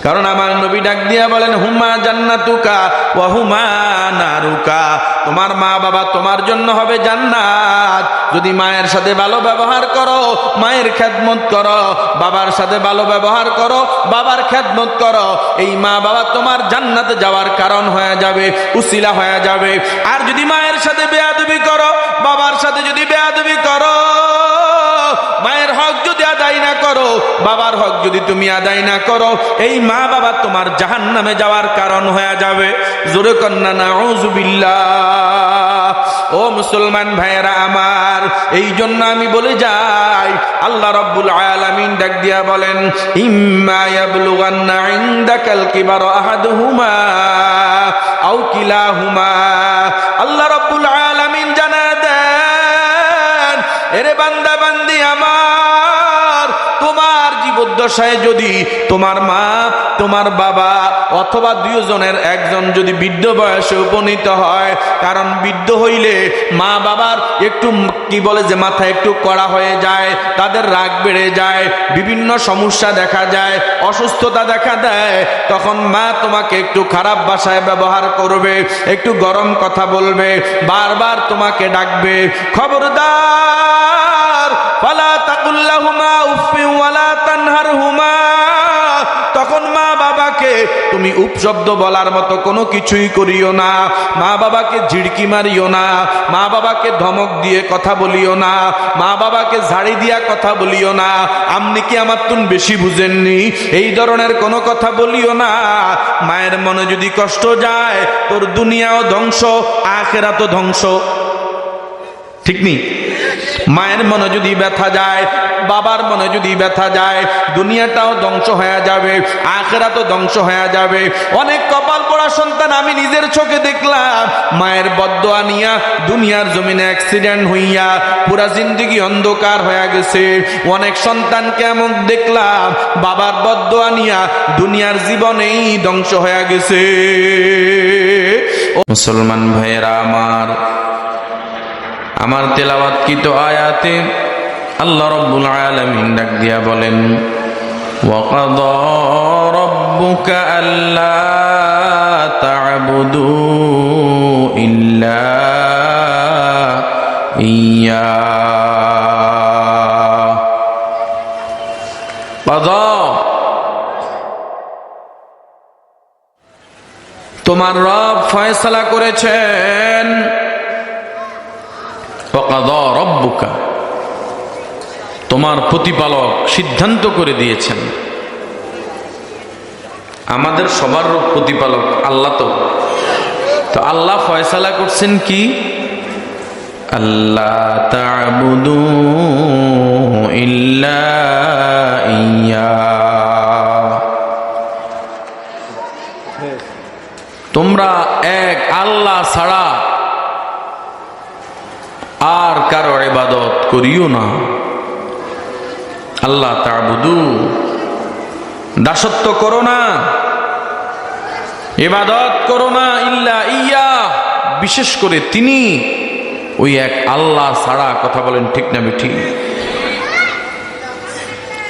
কারণ আমার নবী ডাক দিয়া বলেন, হুমা জান্নাতুকা ওয়া হুমা নারুকা, তোমার মা বাবা তোমার জন্য হবে জান্নাত যদি মায়ের সাথে ভালো ব্যবহার করো, মায়ের খেদমত করো, বাবার সাথে ভালো ব্যবহার করো, বাবার খেদমত করো, এই মা বাবা তোমার জান্নাতে যাওয়ার কারণ হয়ে যাবে, উসিলা হয়ে যাবে। আর যদি মায়ের সাথে বেয়াদবি করো, বাবার সাথে যদি বেয়াদবি করো, মায়ের হক যদি আদায় না করো, বাবার হক যদি তুমি আদায় না করো, এই মা বাবা তোমার জাহান্নামে যাওয়ার কারণ হয়ে যাবে। জোরে কন্না নাউযুবিল্লাহ। ও মুসলমান ভাইয়েরা আমার, এই জন্য আমি বলে যাই, আল্লাহ রাব্বুল আলামিন ডাক দিয়া বলেন, ইম্মা ইয়াবলুগান্না ইনদাকাল কিবারা আহাদুহুমা আও কিলাহুমা। আল্লাহ রাব্বুল আলামিন জানা দেন, এরে বান্দা বান্দি আমার, তোমার জীবদ্দশায় যদি তোমার মা, তোমার বাবা অথবা দুইজনের একজন যদি বৃদ্ধ বয়সে উপনীত হয়, কারণ বৃদ্ধ হইলে মা বাবার একটু কি বলে যে মাথা একটু কড়া হয়ে যায়, তাদের রাগ বেড়ে যায়, বিভিন্ন সমস্যা দেখা যায়, অসুস্থতা দেখা দেয়, তখন মা তোমাকে একটু খারাপ ভাষায় ব্যবহার করবে, একটু গরম কথা বলবে, বারবার তোমাকে ডাকবে। খবরদার, ফালা তাকুল লাহুমা উফফিন ওয়ালা তানহারহুমা। তখন মা বাবাকে তুমি উপশব্দ বলার মতো কোনো কিছুই করিও না, মা বাবাকে ঝিড়কি মারিও না, মা বাবাকে ধমক দিয়ে কথা বলিও না, মা বাবাকে ঝাড়ি দিয়া কথা বলিও না, আপনি কি আমার তুন বেশি বুঝেননি, এই ধরনের কোনো কথা বলিও না। মায়ের মনে যদি কষ্ট যায়, তোর দুনিয়াও ধ্বংস, আখিরাতও ধ্বংস। ঠিক নি? মায়ের মনে যদি ব্যথা যায়, বাবার মনে যদি ব্যথা যায়, দুনিয়াটাও ধ্বংস হয়ে যাবে, আখিরাতও ধ্বংস হয়ে যাবে। অনেক কপাল পোড়া সন্তান আমি নিজের চোখে দেখলাম, মায়ের বদদোয়া নিয়া দুনিয়ার জমিনে অ্যাক্সিডেন্ট হইয়া পুরা জিন্দেগি অন্ধকার হয়ে গেছে। অনেক সন্তানকে এমন দেখলাম, বাবার বদদোয়া নিয়া দুনিয়ার জীবনেই ধ্বংস হয়ে গেছে। মুসলমান ভাইয়েরা আমার তেলাওয়াতকৃত আয়াতে আল্লাহ রাব্বুল আলামিন ডাক দিয়া বলেন, ওয়া ক্বাদা রাব্বুকা আল্লা তা'বুদু ইল্লা ইয়্যা। ক্বাদা, তোমার রব ফয়সালা করেছেন। ওয়াকাদা রাব্বুকা, তোমার প্রতিপালক সিদ্ধান্ত করে দিয়েছেন। আমাদের সবার প্রতিপালক আল্লাহ। তো আল্লাহ ফয়সালা করছেন কি, আল্লা তা'বুদু ইল্লা ইয়্যা, তোমরা এক আল্লাহ ছাড়া আর কারো ইবাদত করিও না। আল্লাহ তা'বুদু, দাসত্ব করো না, ইবাদত করো না, ইল্লা ইয়্যা, বিশেষ করে তিনি, ওই এক আল্লাহ ছাড়া। কথা বলেন ঠিক না বেঠিক?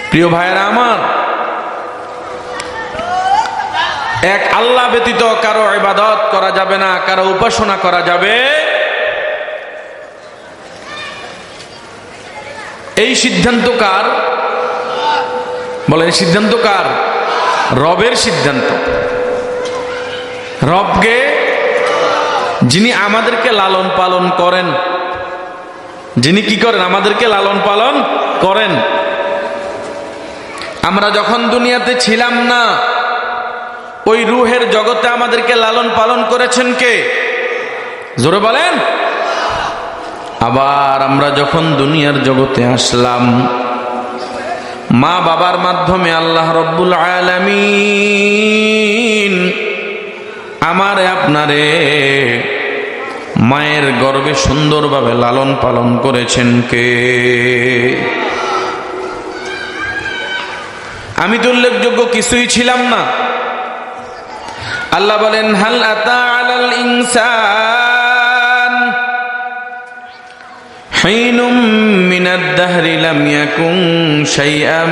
প্রিয় ভাইয়েরা আমার, এক আল্লাহ ব্যতীত কারো ইবাদত করা যাবে না, কারো উপাসনা করা যাবে। এই সিদ্ধান্ত কার? বলেন, সিদ্ধান্ত কার? রবের সিদ্ধান্ত। রবকে, যিনি আমাদেরকে লালন পালন করেন, যিনি কি করেন? আমাদেরকে লালন পালন করেন। আমরা যখন দুনিয়াতে ছিলাম না, ওই রুহের জগতে আমাদেরকে লালন পালন করেছেন কে? জোরে বলেন। আবার আমরা যখন দুনিয়ার জগতে আসলাম, মা বাবার মাধ্যমে আল্লাহ রাব্বুল আলামিন আমারে আপনারে মায়ের গর্ভে সুন্দরভাবে লালন পালন করেছেন কে? আমি তো উল্লেখযোগ্য কিছুই ছিলাম না। আল্লাহ বলেন, হাল আতা আলাল ইনসান হিনুম মিনাদ দাহরি লাম ইয়াকুন শাইআম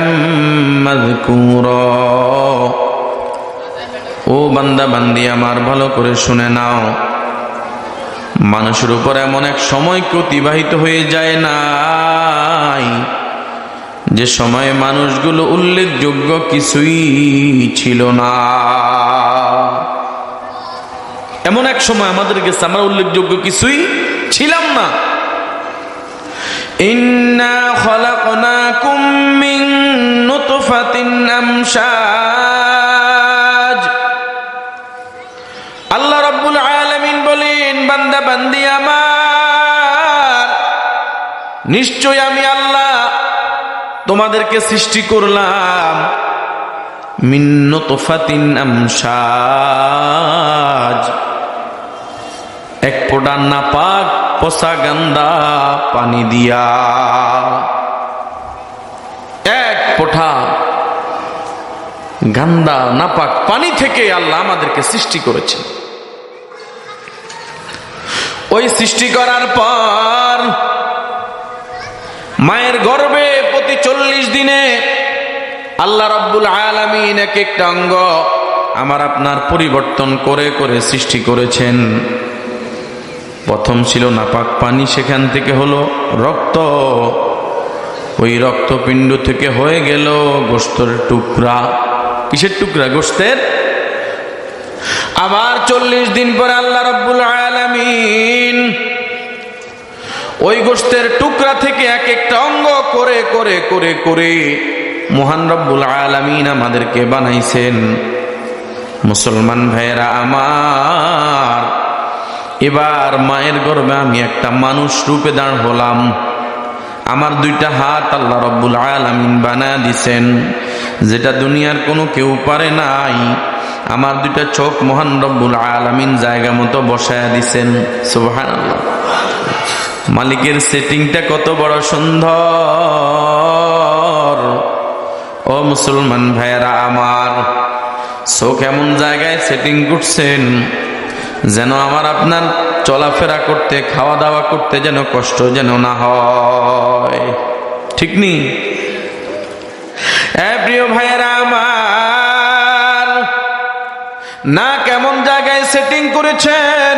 মাযকুরা। ও বান্দা বান্দি আমার ভালো করে শুনে নাও, মানুষের উপর এমন এক সময় অতিবাহিত হয়ে যায় নাই যে সময়ে মানুষগুলো উল্লেখযোগ্য কিছুই ছিল না। এমন এক সময় আমাদের কাছে আমরা উল্লেখযোগ্য কিছুই ছিলাম না। ইন্না খলাকনাকুম মিন নুতফাতিন আমশাজ। আল্লাহ রাব্বুল আলামিন বলেন, বান্দা বান্দি আমার, নিশ্চয় আমি আল্লাহ তোমাদেরকে সৃষ্টি করলাম মিন নুতফাতিন আমশাজ, এক ফোঁটা নাপাক পচা গান্দা পানি দিয়া। এক ফোঁটা গান্দা নাপাক পানি থেকে আল্লাহ আমাদেরকে সৃষ্টি করেছে। ওই সৃষ্টি করার পর মায়ের গর্ভে প্রতি 40 দিনে আল্লাহ রাব্বুল আলামিন এক একটা অঙ্গ আমার আপনার পরিবর্তন করে করে সৃষ্টি করেছেন। প্রথম ছিল নাপাক পানি, সেখান থেকে হলো রক্ত, ওই রক্তপিণ্ড থেকে হয়ে গেল গোশতের টুকরা। কিসের টুকরা? গোশতের। আবার 40 দিন পরে আল্লাহ রাব্বুল আলামিন ওই গোশতের টুকরা থেকে এক একটা অঙ্গ করে করে করে করে মহান রব্বুল আলামিন আমাদেরকে বানাইছেন। মুসলমান ভাইয়েরা আমার, এবার মায়ের গর্ভে আমি একটা মানুষ রূপে দাঁড় হলাম। আমার 2টা হাত আল্লাহ রব্বুল আলামিন বানায় দিছেন, যেটা দুনিয়ার কোনো কেউ পারে নাই। আমার 2টা চোখ মহান রব্বুল আলামিন জায়গা মতো বসায় দিছেন। সুবহানাল্লাহ। মালিকের সেটিংটা কত বড় সুন্দর। ও মুসলমান ভাইয়েরা আমার, চোখ এমন জায়গায় সেটিং করছেন যেন আমার আপনার চলাফেরা করতে, খাওয়া দাওয়া করতে যেন কষ্ট যেন না হয়। ঠিক নি? প্রিয় ভাইয়েরা আমার, না কেমন জায়গায় সেটিং করেছেন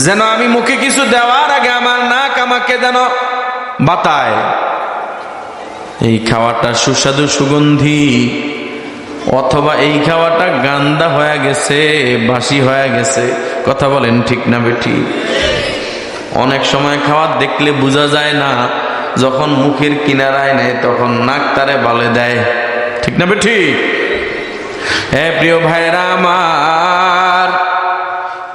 যেন আমি মুখে কিছু দেওয়ার আগে আমার নাক আমাকে যেন বাতায়। এই খাওয়াটা সুস্বাদু সুগন্ধি, অথবা এই খাওয়াটা গান্দা হয়ে গেছে, বাসি হয়ে গেছে। কথা বলেন ঠিক না বেঠি? অনেক সময় খাবার দেখলে বোঝা যায় না, যখন মুখের কিনারায় নেয় তখন নাক তারে বলে দেয়। ঠিক না বেঠি? প্রিয় ভাইরা আমার,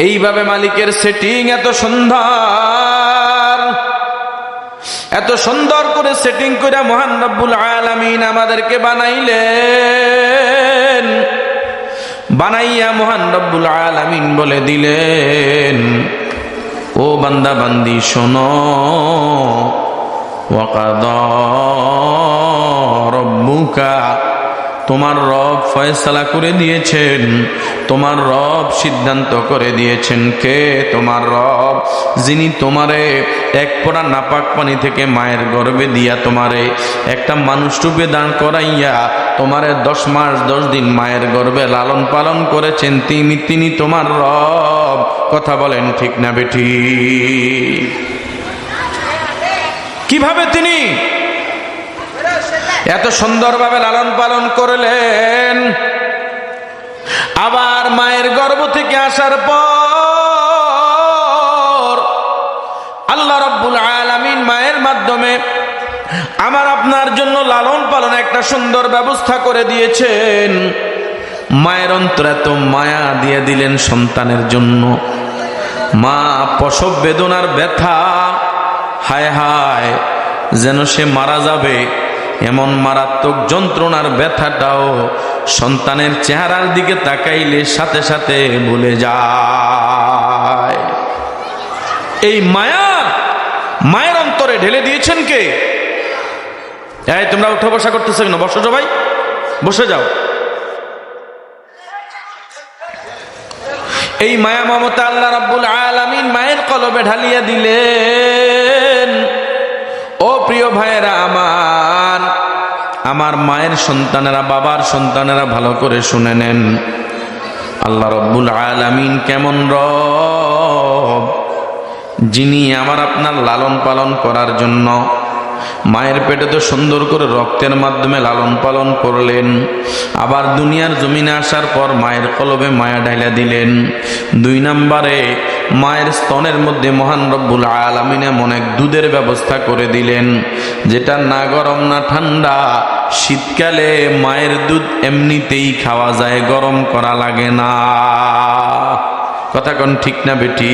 এইভাবে মালিকের সেটিং এত সুন্দর, এত সুন্দর করে সেটিং করে মহান রব্বুল আলামিন আমাদেরকে বানাইলেন। বানাইয়া মহান রব্বুল আলামিন বলে দিলেন, ও বান্দা বান্দি শোনো, ওয়াকাদা রব্বুকা, তোমার রব ফয়সালা করে দিয়েছেন, তোমার রব সিদ্ধান্ত করে দিয়েছেন। কে? তোমার রব, যিনি তোমারে এক ফোঁটা নাপাক পানি থেকে মায়ের গর্ভে দিয়া তোমারে একটা মানুষ রূপে দান করাইয়া তোমারে 10 মাস 10 দিন মায়ের গর্ভে লালন পালন করেছেন। তিনি তোমার রব। কথা বলেন ঠিক না বেঠি? কিভাবে তিনি এত সুন্দরভাবে লালন পালন করলেন? আবার মায়ের গর্ভ থেকে আসার পর আল্লাহ রাব্বুল আলামিন মায়ের মাধ্যমে আমার আপনার জন্য লালন পালন একটা সুন্দর ব্যবস্থা করে দিয়েছেন। মায়ের অন্তরে এত মায়া দিয়ে দিলেন সন্তানের জন্য। মা প্রসব বেদনার ব্যথা, হায় হায়, যেন সে মারা যাবে এমন মারাত্মক যন্ত্রণার ব্যথাটাও সন্তানের চেহারার দিকে তাকাইলে সাথে সাথে ভুলে যায়। এই মায়া মায়ের অন্তরে ঢেলে দিয়েছেন কে? এই তোমরা উঠা বসা করতেছো কেন? বসো সবাই, বসে যাও। এই মায়া মমতা আল্লাহ রাব্বুল আলামিন মায়ের কলবে ঢালিয়া দিলেন। ও প্রিয় ভাইয়েরা আমার, আমার মায়ের সন্তানেরা, বাবার সন্তানেরা ভালো করে শুনে নেন। আল্লাহ রব্বুল আলামিন কেমন রব, যিনি আমার আপনার লালন পালন করার জন্য মায়ের পেটে তো সুন্দর করে রক্তের মাধ্যমে লালন পালন করলেন, আবার দুনিয়ার জমিনে আসার পর মায়ের কলবে মায়া ঢাইলা দিলেন। 2 নম্বরে মায়ের স্তনের মধ্যে মহান রব্বুল আলামিন এমন এক দুধের ব্যবস্থা করে দিলেন, যেটা না গরম না ঠান্ডা। শীতকালে মায়ের দুধ এমনিতেই খাওয়া যায়, গরম করা লাগে না। কথা কোন ঠিক না বেটি?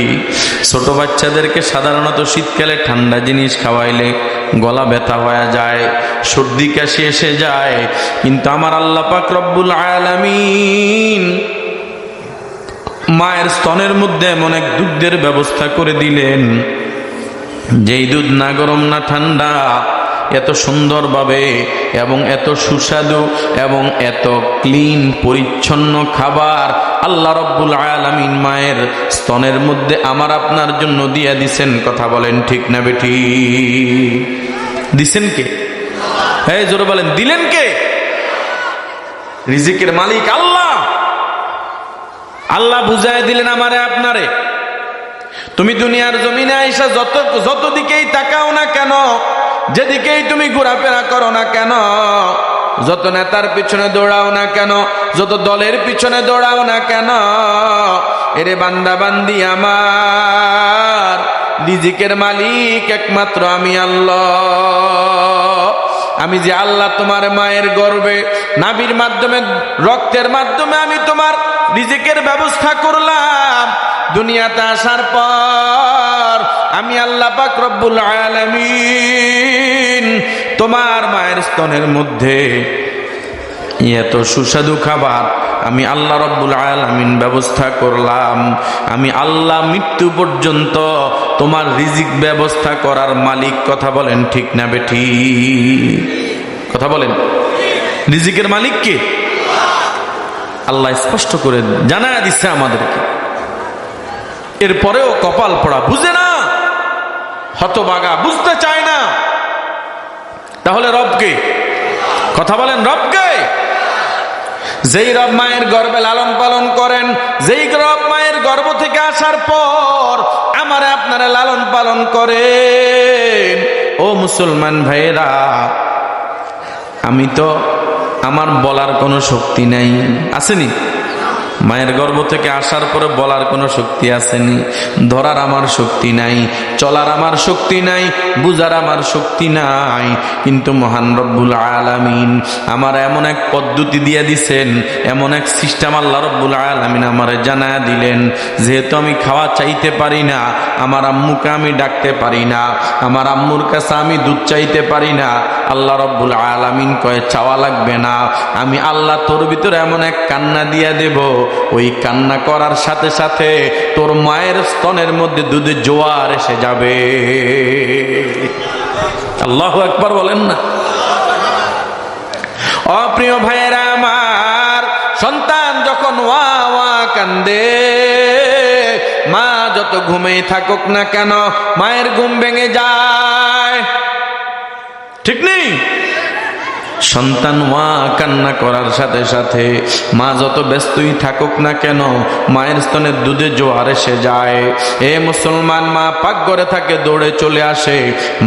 ছোট বাচ্চাদেরকে সাধারণত শীতকালে ঠান্ডা জিনিস খাওয়াইলে গলা ব্যথা হয়ে যায়, সর্দি কাশি এসে যায়। কিন্তু আমার আল্লাহ পাক রব্বুল আলামিন মায়ের স্তনের মধ্যে এমন এক দুধের ব্যবস্থা করে দিলেন, যেই দুধ না গরম না ঠান্ডা, এত সুন্দরভাবে এবং এত সুস্বাদু এবং এত ক্লিন পরিচ্ছন্ন খাবার আল্লাহ রব্বুল আলামিন মায়ের স্তনের মধ্যে আমার আপনার জন্য দিয়ে দিছেন। কথা বলেন ঠিক না বেটি? দিছেন কে? হ্যাঁ, জোরে বলেন, দিলেন কে? রিজিকের মালিক আল্লাহ। আল্লাহ বুঝায় দিলেন আমারে আপনারে। তুমি দুনিয়ার জমিনে আইসা যত দিকেই তাকাও না কেন, যেদিকেই তুমি ঘোরাফেরা করো না কেন, যত নেতার পিছনে দৌড়াও না কেন, যত দলের পিছনে দৌড়াও না কেন, এরে বান্দা বান্দি আমার, রিজিকের মালিক একমাত্র আমি আল্লাহ। আমি যে আল্লাহ তোমার মায়ের গর্ভে নাভির মাধ্যমে রক্তের মাধ্যমে আমি তোমার রিজিকের ব্যবস্থা করলাম। দুনিয়াতে আসার পর আমি আল্লাহ পাক রব্বুল আলামিন তোমার মায়ের স্তনের মধ্যে এত সুস্বাদু খাবার আমি আল্লাহ রব্বুল আলামিন ব্যবস্থা করলাম। আমি আল্লাহ মৃত্যু পর্যন্ত তোমার রিজিক ব্যবস্থা করার মালিক। কথা বলেন ঠিক না বেঠি? কথা বলেন, রিজিকের মালিক কে? আল্লাহ স্পষ্ট করে জানায় দিচ্ছে আমাদেরকে। এরপরেও কপাল পড়া বুঝে না, হতভাগা, বুঝতে চায় না। তাহলে রবকে? কথা বলেন, রবকে? যেই রব মায়ের গর্ভে লালন পালন করেন, যেই রব মায়ের গর্ভ থেকে আসার পর আমারে আপনারা লালন পালন করেন। ও মুসলমান ভাইয়েরা, আমি তো, আমার বলার কোনো শক্তি নাই, আসেনি? মায়ের গর্ভ থেকে আসার পরে বলার কোনো শক্তি আসেনি, ধরার আমার শক্তি নাই, চলার আমার শক্তি নাই, বুঝার আমার শক্তি নাই। কিন্তু মহান রব্বুল আলামিন আমার এমন এক পদ্ধতি দিয়ে দিছেন, এমন এক সিস্টেম আল্লাহ রব্বুল আলামিন আমারে জানায়া দিলেন। যেহেতু আমি খাওয়া চাইতে পারি না, আমার আম্মুকে আমি ডাকতে পারি না, আমার আম্মুর কাছে আমি দুধ চাইতে পারি না, আল্লাহ রব্বুল আলামিন কয় চাওয়া লাগবে না, আমি আল্লাহ তোর ভিতরে এমন এক কান্না দিয়া দেব, ওই কান্না করার সাথে সাথে তোর মায়ের স্তনের মধ্যে দুধের জোয়ার এসে যাবে। আল্লাহু আকবার বলেন না? অপ্রিয় ভাইয়েরা আমার, সন্তান যখন ওয়া ওয়া কান্দে, মা যত ঘুমেই থাকুক না কেন মায়ের ঘুম ভেঙে যায়, ঠিক নেই? সন্তান ওয়া কান্না করার সাথে সাথে মা যত ব্যস্তই থাকুক না কেন মায়ের স্তনের দুধে জোয়ার এসে যায়। এ মুসলমান, মা পাকঘরে থাকে দৌড়ে চলে আসে,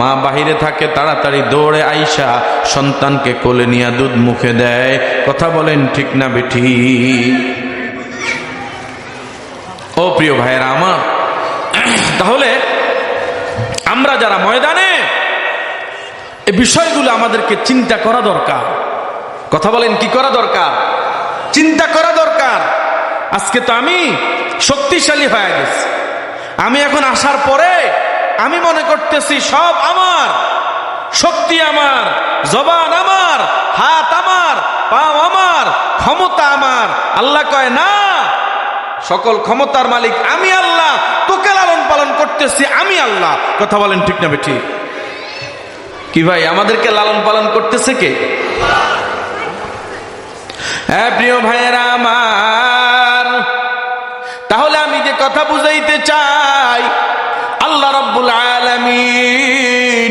মা বাহিরে থাকে তাড়াতাড়ি দৌড়ে আইসা সন্তানকে কোলে নিয়ে দুধ মুখে দেয়। কথা বলেন ঠিক না বেঠি? ও প্রিয় ভাইয়েরা আমার, তাহলে আমরা যারা ময়দানে, এই বিষয়গুলো আমাদেরকে চিন্তা করা দরকার। কথা বলেন, কি করা দরকার? চিন্তা করা দরকার। আজকে তো আমি শক্তিশালী হয়ে গেছি, আমি এখন আসার পরে আমি মনে করতেছি সব আমার, শক্তি আমার, জবান আমার, হাত আমার, পাও আমার, ক্ষমতা আমার। আল্লাহ কয় না, সকল ক্ষমতার মালিক আমি আল্লাহ, তোকে লালন পালন করতেছি আমি আল্লাহ। কথা বলেন ঠিক না বেঠি? কি ভাই, আমাদেরকে লালন পালন করতেছে কে? হ্যাঁ প্রিয় ভাইয়েরা আমার, তাহলে আমি যে কথা বুঝাইতে চাই, আল্লাহ রাব্বুল আলামিন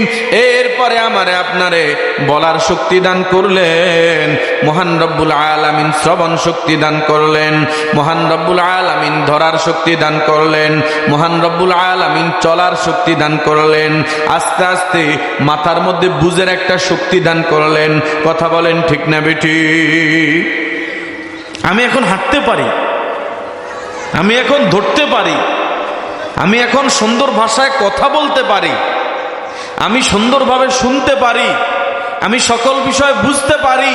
এরপরে আমারে আপনারে বলার শক্তি দান করলেন, মহান রব্বুল আলামিন শ্রবণ শক্তি দান করলেন, মহান রব্বুল আলামিন ধরার শক্তি দান করলেন, মহান রব্বুল আলামিন চলার শক্তি দান করলেন, আস্তে আস্তে মাথার মধ্যে বুঝের একটা শক্তি দান করলেন। কথা বলেন ঠিক না বেঠিক? আমি এখন হাঁটতে পারি, আমি এখন ধরতে পারি, আমি এখন সুন্দর ভাষায় কথা বলতে পারি, আমি সুন্দরভাবে শুনতে পারি, আমি সকল বিষয় বুঝতে পারি।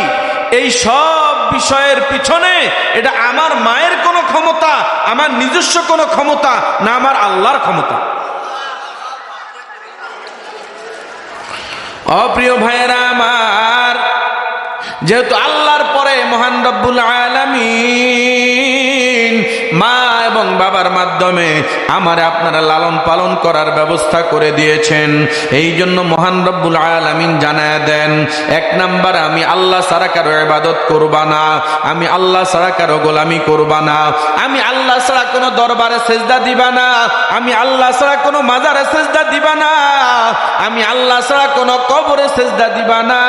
এই সব বিষয়ের পিছনে এটা আমার মায়ের কোনো ক্ষমতা, আমার নিজস্ব কোনো ক্ষমতা না, আমার আল্লাহর ক্ষমতা। অপ্রিয় ভাইয়েরা আমার, যেহেতু আল্লাহর পরে মহান রব্বুল আলামিন মা এবং বাবার মাধ্যমে আমারে আপনারা লালন পালন করার ব্যবস্থা করে দিয়েছেন, এই জন্য মহান রব্বুল আলামিন জানায় দেন, এক নাম্বার, আমি আল্লাহ ছাড়া কারো ইবাদত করবা না, আমি আল্লাহ ছাড়া কারো গোলামি করবা না, আমি আল্লাহ ছাড়া কোনো দরবারে সেজদা দিবা না, আমি আল্লাহ ছাড়া কোনো মাজারে সেজদা দিবা না, আমি আল্লাহ ছাড়া কোনো কবরে সেজদা দিবা না,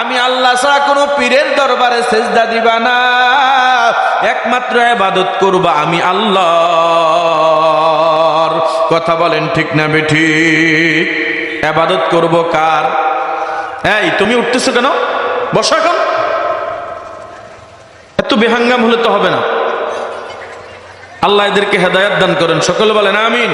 আমি আল্লাহ ছাড়া কোনো পীরের দরবারে সেজদা দিবা না, একমাত্র ইবাদত করবা আমি আল্লাহর। কথা বলেন ঠিক না বেঠিক? ইবাদত করব কার? এই তুমি উঠতেছো কেন? বসো এখন, এত বেহাঙ্গাম হলে তো হবে না। আল্লাহ এদেরকে হেদায়েত দান করেন, সকলে বলেন আমিন।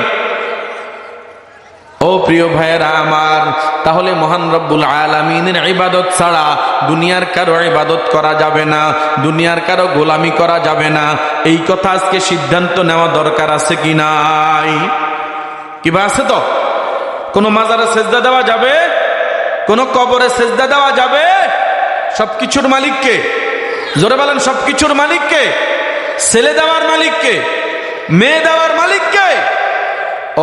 ও প্রিয় ভাইয়েরা আমার, তাহলে মহান রব্বুল আলামিনের ইবাদত ছাড়া দুনিয়ার কারো ইবাদত করা যাবে না, দুনিয়ার কারো গোলামি করা যাবে না। এই কথা আজকে সিদ্ধান্ত নেওয়া দরকার আছে কি নাই? কিবা আছে তো? কোন মাজারে সেজদা দেওয়া যাবে? কোন কবরে সেজদা দেওয়া যাবে? সবকিছুর মালিককে? জোরে বলেন, সবকিছুর মালিককে? ছেলে দেওয়ার মালিককে? মেয়ে দেওয়ার মালিককে?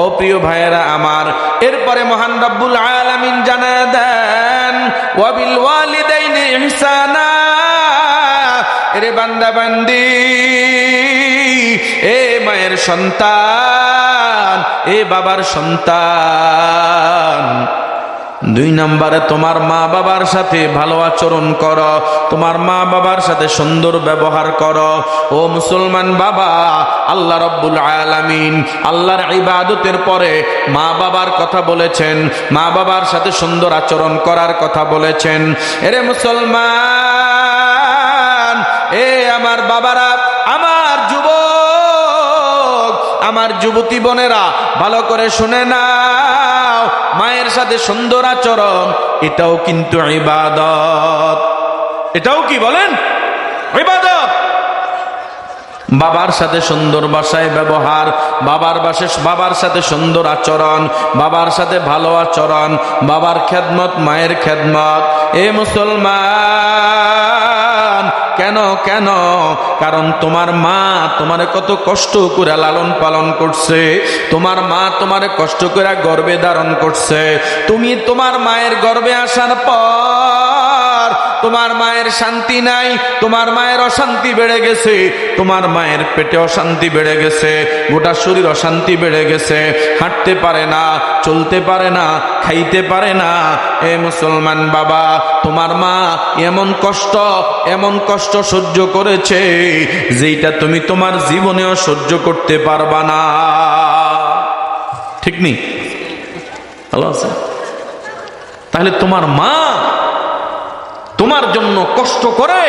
ও প্রিয় ভাইয়েরা আমার, এরপরে মহান রব্বুল আলামিন জানায় দেন, ওয়াবিল ওয়ালিদাইনি ইহসানা, এরে বান্দা বান্দি, এ মায়ের সন্তান, এ বাবার সন্তান, দুই নম্বরে তোমার মা বাবার সাথে ভালো আচরণ করো, তোমার মা বাবার সাথে সুন্দর ব্যবহার করো। ও মুসলমান বাবা, আল্লাহ রাব্বুল আলামিন আল্লাহর ইবাদতের পরে মা বাবার কথা বলেছেন, মা বাবার সাথে সুন্দর আচরণ করার কথা বলেছেন। এরে মুসলমান, এ আমার বাবারা, আমার যুবক, আমার যুবতী বোনেরা, ভালো করে শুনে নাও, মায়ের সাথে সুন্দর আচরণ এটাও কিন্তু ইবাদত। এটাও কি বলেন? ইবাদত। বাবার সাথে সুন্দর ভাষায় ব্যবহার, বাবার সাথে সুন্দর আচরণ, বাবার সাথে ভালো আচরণ, বাবার খেদমত, মায়ের খেদমত। এ মুসলমান, কেন কেন? কারণ তোমার মা তোমারে কত কষ্ট করে লালন পালন করছে, তোমার মা তোমারে কষ্ট করে গর্ভে ধারণ করছে। তুমি তোমার মায়ের গর্ভে আসার পর তোমার মায়ের শান্তি নাই, তোমার মায়ের অশান্তি বেড়ে গেছে, তোমার মায়ের পেটে অশান্তি বেড়ে গেছে, গোটা শরীর অশান্তি বেড়ে গেছে, হাঁটতে পারে না, চলতে পারে না, খাইতে পারে না। এ মুসলমান বাবা, তোমার মা এমন কষ্ট সহ্য করেছে যেটা তুমি তোমার জীবনেও সহ্য করতে পারবা না। ঠিক নেই? ভালো আছে? তাহলে তোমার মা তোমার জন্য কষ্ট করে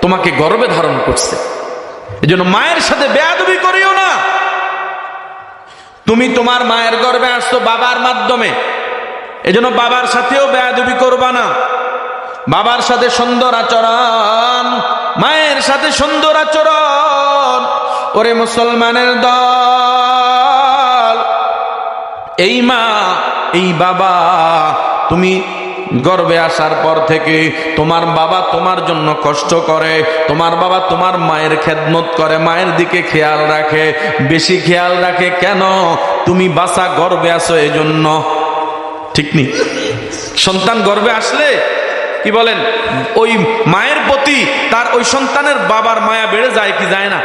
তোমাকে গর্ভে ধারণ করছে, এজন্য মায়ের সাথে বেয়াদবি করিও না। তুমি তোমার মায়ের গর্ভে আসছো বাবার মাধ্যমে, এজন্য বাবার সাথেও বেয়াদবি করবা না। বাবার সাথে সুন্দর আচরণ, মায়ের সাথে সুন্দর আচরণ। ওরে মুসলমানের দল, এই মা এই বাবা, তুমি গর্ভে আসার পর থেকে তোমার বাবা তোমার জন্য কষ্ট করে, তোমার বাবা তোমার মায়ের খেদমত করে, মায়ের দিকে খেয়াল রাখে, বেশি খেয়াল রাখে। কেন? তুমি বাচ্চা গর্ভে আসো এজন্য। ঠিক নেই? সন্তান গর্ভে আসলে কি বলেন, ওই মায়ের প্রতি তার ওই সন্তানের বাবার মায়া বেড়ে যায় কি যায় না?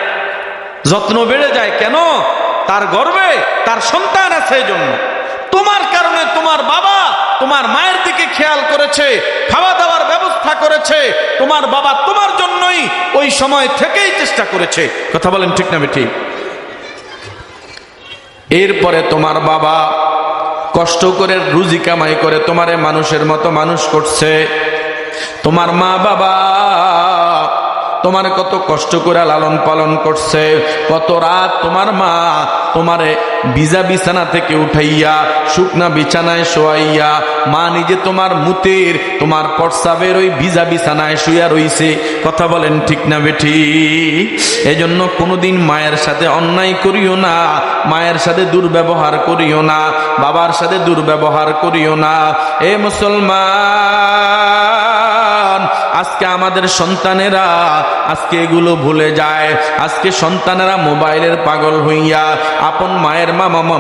যত্ন বেড়ে যায়। কেন? তার গর্ভে তার সন্তান আছে। এজন্য তোমার কারণে তোমার বাবা তোমার মায়ের দিকে খেয়াল করেছে, খাওয়া দাওয়ার ব্যবস্থা করেছে। তোমার বাবা তোমার জন্যই ওই সময় থেকেই চেষ্টা করেছে। কথা বলেন ঠিক না ঠিক? এরপরে তোমার বাবা কষ্ট করে রুজি কামাই করে তোমারে মানুষের মতো মানুষ করছে। তোমার মা বাবা তোমার কত কষ্ট করে লালন পালন করছে। কত রাত তোমার মা তোমারে ভিজা বিছানা থেকে উঠাইয়া শুকনা বিছানায় শোয়াইয়া, মা নিজে তোমার মুতের তোমার প্রস্রাবের ওই ভিজা বিছানায় শুয়া রইছে। কথা বলেন ঠিক না বেঠিক? এজন্য কোনোদিন মায়ের সাথে অন্যায় করিও না, মায়ের সাথে দুর্ব্যবহার করিও না, বাবার সাথে দুর্ব্যবহার করিও না। এ মুসলমান, আজকে আমাদের সন্তানেরা আজকে এগুলো ভুলে যায়। আজকে সন্তানেরা মোবাইলের পাগল হইয়া আপন মায়ের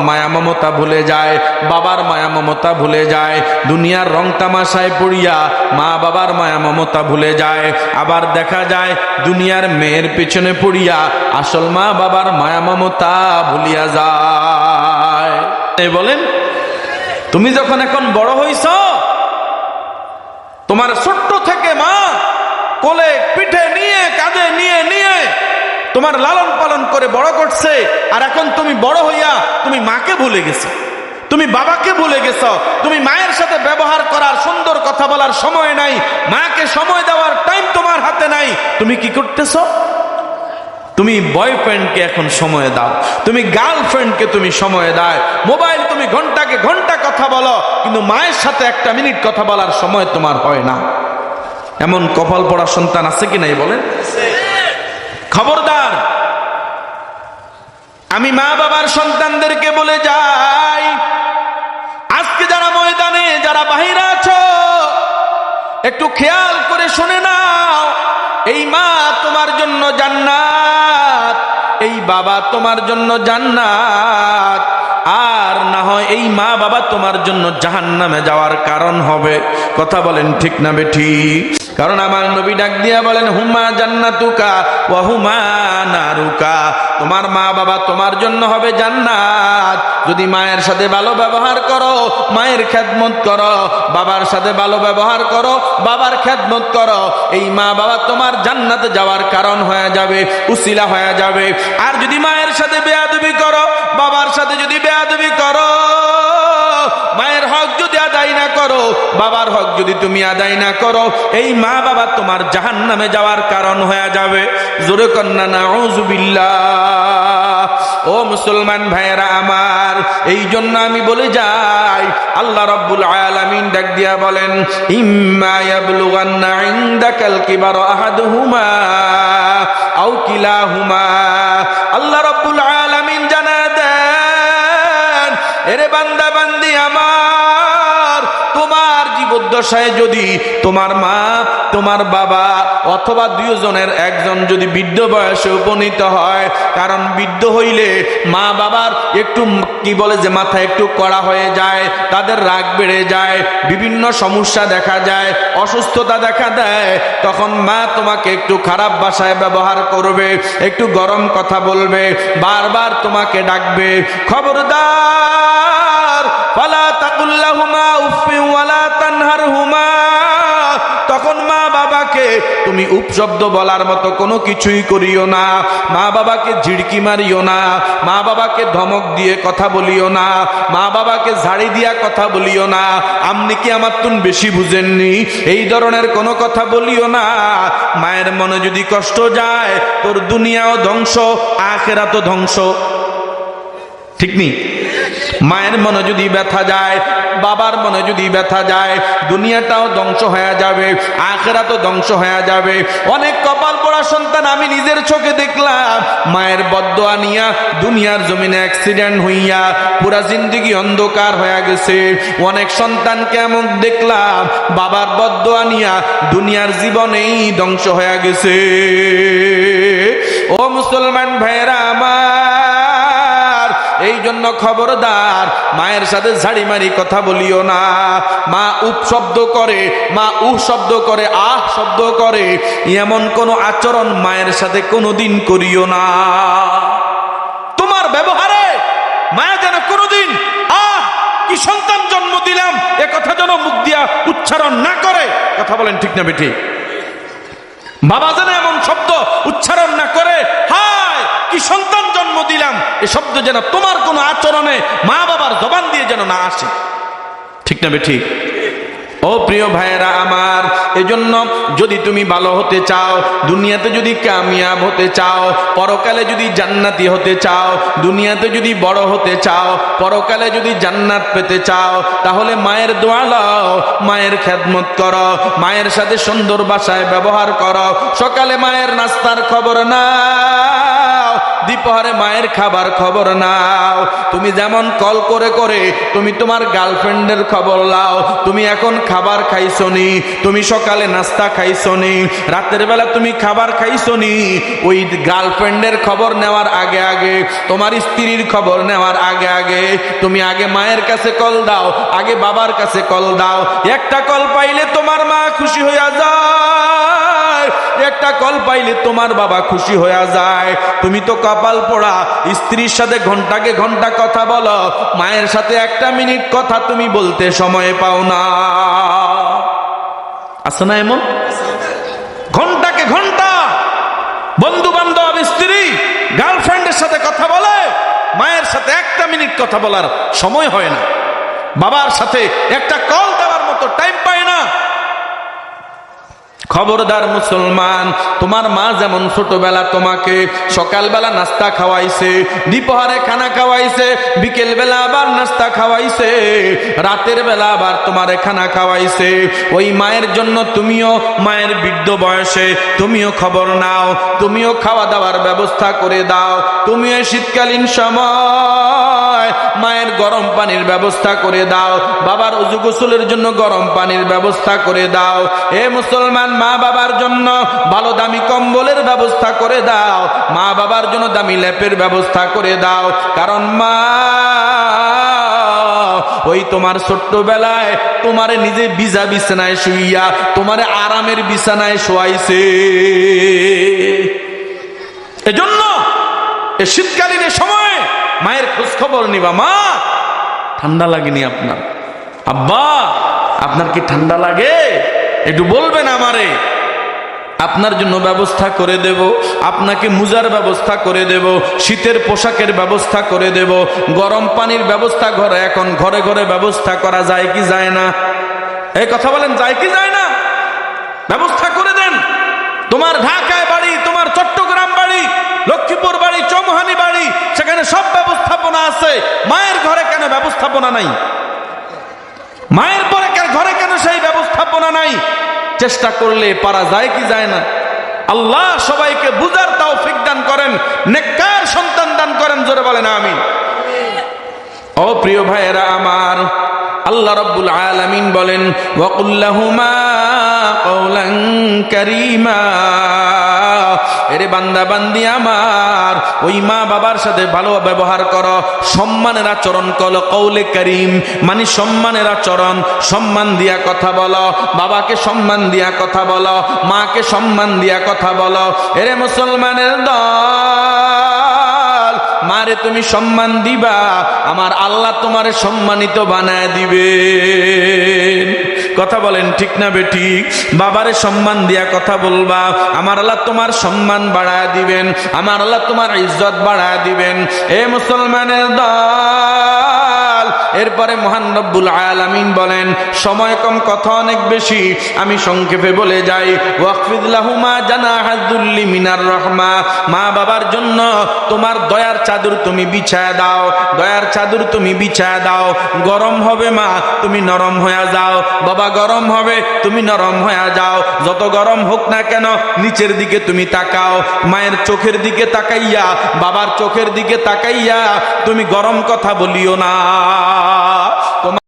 মায়া মমতা ভুলে যায়, বাবার মায়া মমতা ভুলে যায়। দুনিয়ার রং তামাশায় পড়িয়া মা বাবার মায়া মমতা ভুলে যায়। আবার দেখা যায় দুনিয়ার মেয়ের পেছনে পড়িয়া আসল মা বাবার মায়া মমতা ভুলিয়া যায়। বলেন, তুমি যখন এখন বড় হইছ, তোমার ছোট্ট থেকে মা কোলে পিঠে নিয়ে কাঁধে নিয়ে নিয়ে তোমার লালন পালন করে বড় করছে, আর এখন তুমি বড় হইয়া তুমি মাকে ভুলে গেছো, তুমি বাবাকে ভুলে গেছো। তুমি মায়ের সাথে ব্যবহার করার, সুন্দর কথা বলার সময় নাই, মাকে সময় দেওয়ার টাইম তোমার হাতে নাই। তুমি কি করতেছো? তুমি বয়ফ্রেন্ডকে এখন সময় দাও, তুমি গার্লফ্রেন্ডকে তুমি সময় দাও। মোবাইল তুমি ঘন্টাকে ঘন্টা কথা বলো, কিন্তু মায়ের সাথে একটা মিনিট কথা বলার সময় তোমার হয় না। এমন কপাল পড়া সন্তান আছে কি নাই বলেন? খবরদার, আমি মা বাবার সন্তানদেরকে বলে যাই, আজকে যারা ময়দানে, যারা বাহিরে আছো, একটু খেয়াল করে শুনে নাও। এই মা তোমার জন্য জান্নাত, এই বাবা তোমার জন্য জান্নাত, আর না হয় এই মা বাবা তোমার জন্য জাহান্নামে যাওয়ার কারণ হবে। কথা বলেন ঠিক না বেঠিক? কারণ আমার নবী ডাক দিয়া বলেন, হুমা জান্নাতুকা ওয়া হুমা নারুকা। তোমার মা বাবা তোমার জন্য হবে জান্নাত যদি মায়ের সাথে ভালো ব্যবহার করো, মায়ের খেদমত করো, বাবার সাথে ভালো ব্যবহার করো, বাবার খেদমত করো। এই মা বাবা তোমার জান্নাতে যাওয়ার কারণ হয়ে যাবে, উসিলা হয়ে যাবে। আর যদি মায়ের সাথে বেয়াদবি করো, বাবার সাথে যদি বেয়াদবি করো, মায়ের হক যদি আদায় না করো, বাবার হক যদি তুমি আদায় না করো, এই মা বাবা তোমার জাহান্নামে যাওয়ার কারণ হয়ে যাবে। জোরে কন্না নাউযুবিল্লাহ। ও মুসলমান ভাইয়েরা আমার, এই জন্য আমি বলে যাই, আল্লাহ রাব্বুল আলামিন ডাক দিয়া বলেন, ইম্মা ইয়াবলুগান্না ইনদাকাল কিবারা আহাদুহুমা আও কিলাহুমা। আল্লাহ রাব্বুল আলামিন জানা দেন, এরে বান্দা বান্দি আমার, তোমার জীবদ্দশায় যদি তোমার মা, তোমার বাবা অথবা দুইজনের একজন যদি বৃদ্ধ বয়সে উপনীত হয়, কারণ বৃদ্ধ হইলে মা বাবার একটু কি বলে যে মাথা একটু কড়া হয়ে যায়, তাদের রাগ বেড়ে যায়, বিভিন্ন সমস্যা দেখা যায়, অসুস্থতা দেখা দেয়, তখন মা তোমাকে একটু খারাপ ভাষায় ব্যবহার করবে, একটু গরম কথা বলবে, বারবার তোমাকে ডাকবে। খবরদার, ফালা তাকুল লাহুমা উফফিন ওয়ালা তানহারহুমা। তখন মা বাবাকে তুমি উপশব্দ বলার মতো কোনো কিছুই করিও না, মা বাবাকে ঝিড়কি মারিও না, মা বাবাকে ধমক দিয়ে কথা বলিও না, মা বাবাকে ঝাড়ি দিয়া কথা বলিও না, আপনি কি আমার তুন বেশি বুঝেননি, এই ধরনের কোনো কথা বলিও না। মায়ের মনে যদি কষ্ট যায়, তোর দুনিয়াও ধ্বংস, আখিরাতও ধ্বংস। ঠিক নি? মায়ের মনে যদি ব্যথা যায়, বাবার মনে যদি ব্যথা যায়, দুনিয়াটাও ধ্বংস হয়ে যাবে, আখিরাতও ধ্বংস হয়ে যাবে। অনেক কপাল পোড়া সন্তান আমি নিজের চোখে দেখলাম, মায়ের বদদোয়া নিয়া দুনিয়ার জমিনে অ্যাক্সিডেন্ট হইয়া পুরা জিন্দেগি অন্ধকার হয়ে গেছে। অনেক সন্তানকে এমন দেখলাম বাবার বদদোয়া নিয়া দুনিয়ার জীবনেই ধ্বংস হয়ে গেছে। ও মুসলমান ভাইয়েরা আমার, এই জন্য খবরদার, মায়ের সাথে ঝাড়ি মারি কথা বলিও না। মা উপ শব্দ করে, মা উহ শব্দ করে, আহ শব্দ করে, এমন কোন আচরণ মায়ের সাথে কোনোদিন করিও না। তোমার ব্যবহারে যেন মুখ দিয়া উচ্চারণ না করে। কথা বলেন ঠিক না বেঠিক? বাবা যেন এমন শব্দ উচ্চারণ না করে, হায় কি সন্তান জন্ম দিলাম, এই শব্দ যেন তোমার কোনো আচরণে মা বাবার জবান দিয়ে যেন না আসে। ঠিক না বেঠিক? ও প্রিয় ভাইয়েরা আমার, এজন্য যদি তুমি ভালো হতে চাও, দুনিয়াতে যদি কামিয়াব হতে চাও, পরকালে যদি জান্নাতি হতে চাও, দুনিয়াতে যদি বড় হতে চাও, পরকালে যদি জান্নাত পেতে চাও, তাহলে মায়ের দোয়া লও, মায়ের খেদমত করো, মায়ের সাথে সুন্দর ভাষায় ব্যবহার করো। সকালে মায়ের নাস্তার খবর নাও, দুপুরে মায়ের খাবার খবর নাও। তুমি যেমন কল করে করে তুমি তোমার গার্লফ্রেন্ডের খবর লাও, তুমি এখন খাবার খাইছো নি, তুমি সকালে নাস্তা খাইছো নি, রাতের বেলা তুমি খাবার খাইছো নি, ওই গার্লফ্রেন্ডের খবর নেওয়ার আগে আগে, তোমার স্ত্রীর খবর নেওয়ার আগে আগে তুমি আগে মায়ের কাছে কল দাও, আগে বাবার কাছে কল দাও। একটা কল পাইলে তোমার মা খুশি হইয়া যায়, একটা কল পাইলে তোমার বাবা খুশি হইয়া যায়। তুমি তো কপাল পোড়া, স্ত্রীর সাথে ঘন্টাকে ঘন্টা কথা বলো, মায়ের সাথে একটা মিনিট কথা তুমি বলতে সময় পাও না। আছে না এমন? ঘন্টাকে ঘন্টা বন্ধু বান্ধব স্ত্রী গার্লফ্রেন্ডের সাথে কথা বলে, মায়ের সাথে একটা মিনিট কথা বলার সময় হয় না, বাবার সাথে একটা কল দেওয়ার মতো টাইম পায় না। খবরদার মুসলমান, তোমার মা যেমন ছোটবেলা তোমাকে সকালবেলা নাস্তা খাওয়াইছে, দুপুরে খানা খাওয়াইছে, বিকেল বেলা আবার নাস্তা খাওয়াইছে, রাতের বেলা আবার তোমারে খানা খাওয়াইছে, ওই মায়ের জন্য তুমিও মায়ের বৃদ্ধ বয়সে তুমিও খবর নাও, তুমিও খাওয়া দাওয়ার ব্যবস্থা করে দাও। তুমিও শীতকালীন সময় মায়ের গরম পানির ব্যবস্থা করে দাও, বাবার ওযু গোসলের জন্য গরম পানির ব্যবস্থা করে দাও। এ মুসলমান, মা বাবার জন্য ভালো দামি কম্বলের ব্যবস্থা করে দাও, মা বাবার জন্য দামি লেপের ব্যবস্থা করে দাও। কারণ মা ওই তোমার ছোট্টবেলায় তোমারে নিজে ভিজা বিছানায় শুইয়া তোমারে আরামের বিছানায় শোয়াইছে। এজন্য এই শীতকালীন সময় মায়ের খোঁজ খবর নিবা। মা, ঠান্ডা লাগেনি আপনার? আব্বা, আপনার কি ঠান্ডা লাগে? একটু বলবেন আমারে, আপনার জন্য ব্যবস্থা করে দেব, আপনাকে মুজার ব্যবস্থা করে দেব, শীতের পোশাকের ব্যবস্থা করে দেব, গরম পানির ব্যবস্থা ঘরে এখন ঘরে ঘরে ব্যবস্থা করা যায় কি যায় না? এই কথা বলেন, যায় কি যায় না? ব্যবস্থা করে দেন। তোমার ঢাকায় বাড়ি, তোমার চট্টগ্রাম বাড়ি, লক্ষ্মীপুর বাড়ি, চৌমুহানি বাড়ি, সেখানে সব ব্যবস্থাপনা আছে, মায়ের ঘরে কেন ব্যবস্থাপনা নাই? মায়ের পরে ঘরে কেন সেই ব্যবস্থাপনা নাই? চেষ্টা করলে পারা যায় কি যায় না? আল্লাহ সবাইকে বুঝার তৌফিক দান করেন, নেককার সন্তান দান করেন, জোরে বলেন আমিন। ও প্রিয় ভাইয়েরা আমার, আল্লাহ রাব্বুল আলামিন বলেন, ওয়াকুল লাহুমা কওলান কারীমা। এরে বান্দা বান্দি আমার, ওই মা বাবার সাথে ভালো ব্যবহার করো, সম্মানের আচরণ করো। কওলে কারীম মানে সম্মানের আচরণ, সম্মান দিয়া কথা বলো, বাবাকে সম্মান দিয়া কথা বলো, মাকে সম্মান দিয়া কথা বলো। এরে মুসলমানের দল, মারে তুমি সম্মান দিবা, আমার আল্লাহ তোমারে সম্মানিত বানায় দিবে। কথা বলেন ঠিক না বেঠিক? বাবারে সম্মান দিয়া কথা বলবা, আমার আল্লাহ তোমার সম্মান বাড়ায় দিবেন, আমার আল্লাহ তোমার ইজ্জত বাড়ায় দিবেন। এ মুসলমানের দল, এরপরে মহান রব্বুল আলামিন বলেন, সময় কম, কথা অনেক বেশি, আমি সংক্ষেপে বলে যাই। ওয়াকফিদ লাহুমা জানাহাজ যুল্লি মিনার রাহমা। মা বাবার জন্য তোমার দয়ার চাদর তুমি বিছায় দাও, দয়ার চাদর তুমি বিছায় দাও। গরম হবে মা, তুমি নরম হয়ে যাও, বাবা গরম হবে, তুমি নরম হয়ে যাও। যত গরম হোক না কেন, নিচের দিকে তুমি তাকাও, মায়ের চোখের দিকে তাকাইয়া, বাবার চোখের দিকে তাকাইয়া তুমি গরম কথা বলিও না।